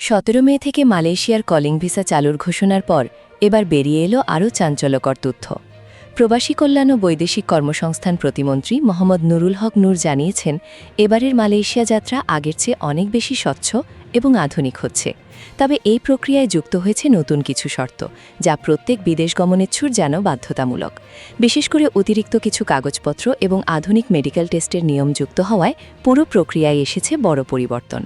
17 মে থেকে মালয়েশিয়ার calling visa চালুর ঘোষণার পর এবার বেরিয়ে এলো আরও চাঞ্চল্যকর তথ্য। প্রবাসী কল্যাণ ও বৈদেশিক কর্মসংস্থান প্রতিমন্ত্রী মোহাম্মদ নুরুল হক নূর জানিয়েছেন, এবারের মালয়েশিয়া যাত্রা আগের চেয়ে অনেক বেশি স্বচ্ছ এবং আধুনিক হচ্ছে। তবে এই প্রক্রিয়ায় যুক্ত হয়েছে নতুন কিছু শর্ত, যা প্রত্যেক বিদেশ গমনেচ্ছুর যেন বাধ্যতামূলক। বিশেষ করে অতিরিক্ত কিছু কাগজপত্র এবং আধুনিক মেডিকেল টেস্টের নিয়ম যুক্ত হওয়ায় পুরো প্রক্রিয়ায় এসেছে বড় পরিবর্তন।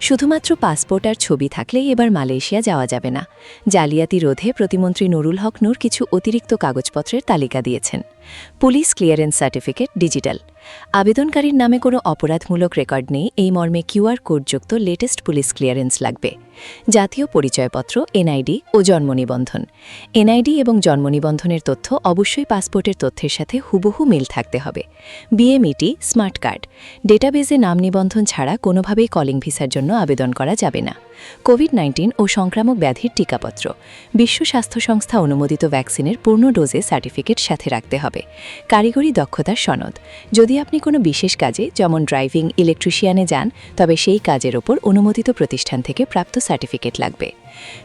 শুধুমাত্র পাসপোর্ট আর ছবি থাকলেই এবার মালয়েশিয়া যাওয়া যাবে না। জালিয়াতি রোধে প্রতিমন্ত্রী নুরুল হক নূর কিছু অতিরিক্ত কাগজপত্রের তালিকা দিয়েছেন। পুলিশ ক্লিয়ারেন্স সার্টিফিকেট ডিজিটাল, আবেদনকারীর নামে কোনো অপরাধমূলক রেকর্ড নেই এই মর্মে কিউআর কোডযুক্ত লেটেস্ট পুলিশ ক্লিয়ারেন্স লাগবে। জাতীয় পরিচয়পত্র, এনআইডি ও জন্ম নিবন্ধন। এনআইডি এবং জন্ম নিবন্ধনের তথ্য অবশ্যই পাসপোর্টের তথ্যের সাথে হুবহু মিল থাকতে হবে। বিএমইটি, স্মার্ট কার্ড, ডেটাবেজে নাম নিবন্ধন ছাড়া কোনোভাবেই কলিং ভিসার জন্য আবেদন করা যাবে না। কোভিড-19 ও সংক্রামক ব্যাধির টিকাপত্র, বিশ্ব স্বাস্থ্য সংস্থা অনুমোদিত ভ্যাকসিনের পূর্ণ ডোজে সার্টিফিকেট সাথে রাখতে হবে। কারিগরি দক্ষতার সনদ, যদি আপনি কোনো বিশেষ কাজে যেমন ড্রাইভিং, ইলেকট্রিশিয়ানে যান, তবে সেই কাজের ওপর অনুমোদিত প্রতিষ্ঠান থেকে প্রাপ্ত সার্টিফিকেট লাগবে।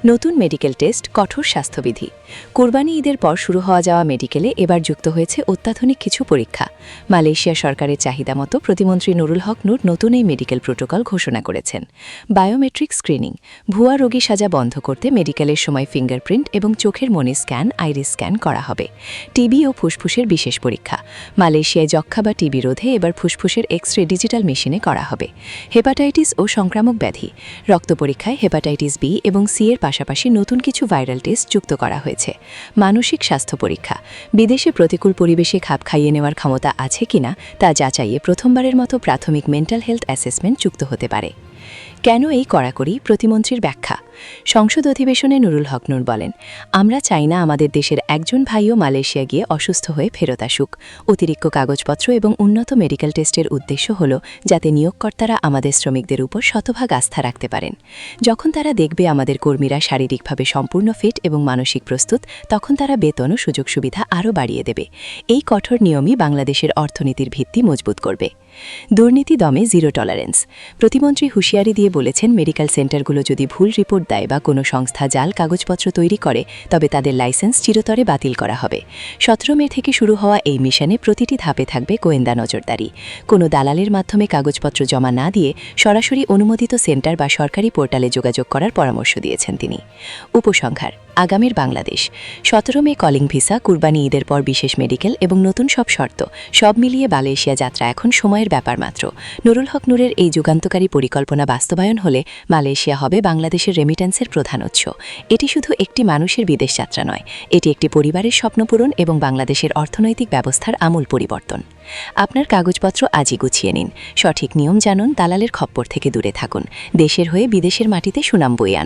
নতুন মেডিকেল টেস্ট, কঠোর স্বাস্থ্যবিধি। কোরবানি ঈদের পর শুরু হওয়া যাওয়া মেডিকেলে এবার যুক্ত হয়েছে অত্যাধুনিক কিছু পরীক্ষা। মালয়েশিয়া সরকারের চাহিদা মতো প্রতিমন্ত্রী নুরুল হক নূর নতুন এই মেডিকেল প্রোটোকল ঘোষণা করেছেন। বায়োমেট্রিক স্ক্রিনিং, ভুয়া রোগী সাজা বন্ধ করতে মেডিকেলের সময় ফিঙ্গারপ্রিন্ট এবং চোখের মনি স্ক্যান, আইরিস স্ক্যান করা হবে। টিবি ও ফুসফুসের বিশেষ পরীক্ষা, মালয়েশিয়ায় যক্ষ্মা বা টিবি রোধে এবার ফুসফুসের এক্স-রে ডিজিটাল মেশিনে করা হবে। হেপাটাইটিস ও সংক্রামক ব্যাধি, রক্ত পরীক্ষায় হেপাটাইটিস বি এবং সি এর পাশাপাশি নতুন কিছু ভাইরাল টেস্ট যুক্ত করা হয়েছে। মানসিক স্বাস্থ্য পরীক্ষা, বিদেশে প্রতিকূল পরিবেশে খাপ খাইয়ে নেওয়ার ক্ষমতা আছে কিনা তা যাচাইয়ে প্রথমবারের মতো প্রাথমিক মেন্টাল হেলথ অ্যাসেসমেন্ট যুক্ত হতে পারে। কেন এই কড়াকড়ি? প্রতিমন্ত্রীর ব্যাখ্যা। সংসদ অধিবেশনে নুরুল হক নূর বলেন, আমরা চাই না আমাদের দেশের একজন ভাইও মালয়েশিয়া গিয়ে অসুস্থ হয়ে ফেরত আসুক। অতিরিক্ত কাগজপত্র এবং উন্নত মেডিকেল টেস্টের উদ্দেশ্য হল যাতে নিয়োগকর্তারা আমাদের শ্রমিকদের উপর শতভাগ আস্থা রাখতে পারেন। যখন তারা দেখবে আমাদের কর্মীরা শারীরিকভাবে সম্পূর্ণ ফিট এবং মানসিক প্রস্তুত, তখন তারা বেতন ও সুযোগ সুবিধা আরও বাড়িয়ে দেবে। এই কঠোর নিয়মই বাংলাদেশের অর্থনীতির ভিত্তি মজবুত করবে। দুর্নীতি দমে জিরো টলারেন্স, প্রতিমন্ত্রী হুঁশিয়ারি দিয়ে বলেছেন, মেডিকেল সেন্টারগুলো যদি ভুল রিপোর্ট দেয় বা কোনো সংস্থা জাল কাগজপত্র তৈরি করে, তবে তাদের লাইসেন্স চিরতরে বাতিল করা হবে। 17 মে থেকে শুরু হওয়া এই মিশনে প্রতিটি ধাপে থাকবে গোয়েন্দা নজরদারি। কোনো দালালের মাধ্যমে কাগজপত্র জমা না দিয়ে সরাসরি অনুমোদিত সেন্টার বা সরকারি পোর্টালে যোগাযোগ করার পরামর্শ দিয়েছেন তিনি। উপসংহার, আগামীর বাংলাদেশ। 17 মে কলিং ভিসা, কুরবানি ঈদের পর বিশেষ মেডিকেল এবং নতুন সব শর্ত, সব মিলিয়ে মালয়েশিয়া যাত্রা এখন সময়ের ব্যাপার মাত্র। নুরুল হক নূরের এই যুগান্তকারী পরিকল্পনা বাস্তবায়ন হলে মালয়েশিয়া হবে বাংলাদেশের রেমিট্যান্সের প্রধান উৎস। এটি শুধু একটি মানুষের বিদেশ যাত্রা নয়, এটি একটি পরিবারের স্বপ্নপূরণ এবং বাংলাদেশের অর্থনৈতিক ব্যবস্থার আমূল পরিবর্তন। আপনার কাগজপত্র আজই গুছিয়ে নিন, সঠিক নিয়ম জানুন, দালালের খপ্পর থেকে দূরে থাকুন, দেশের হয়ে বিদেশের মাটিতে সুনাম বয়ে আনুন।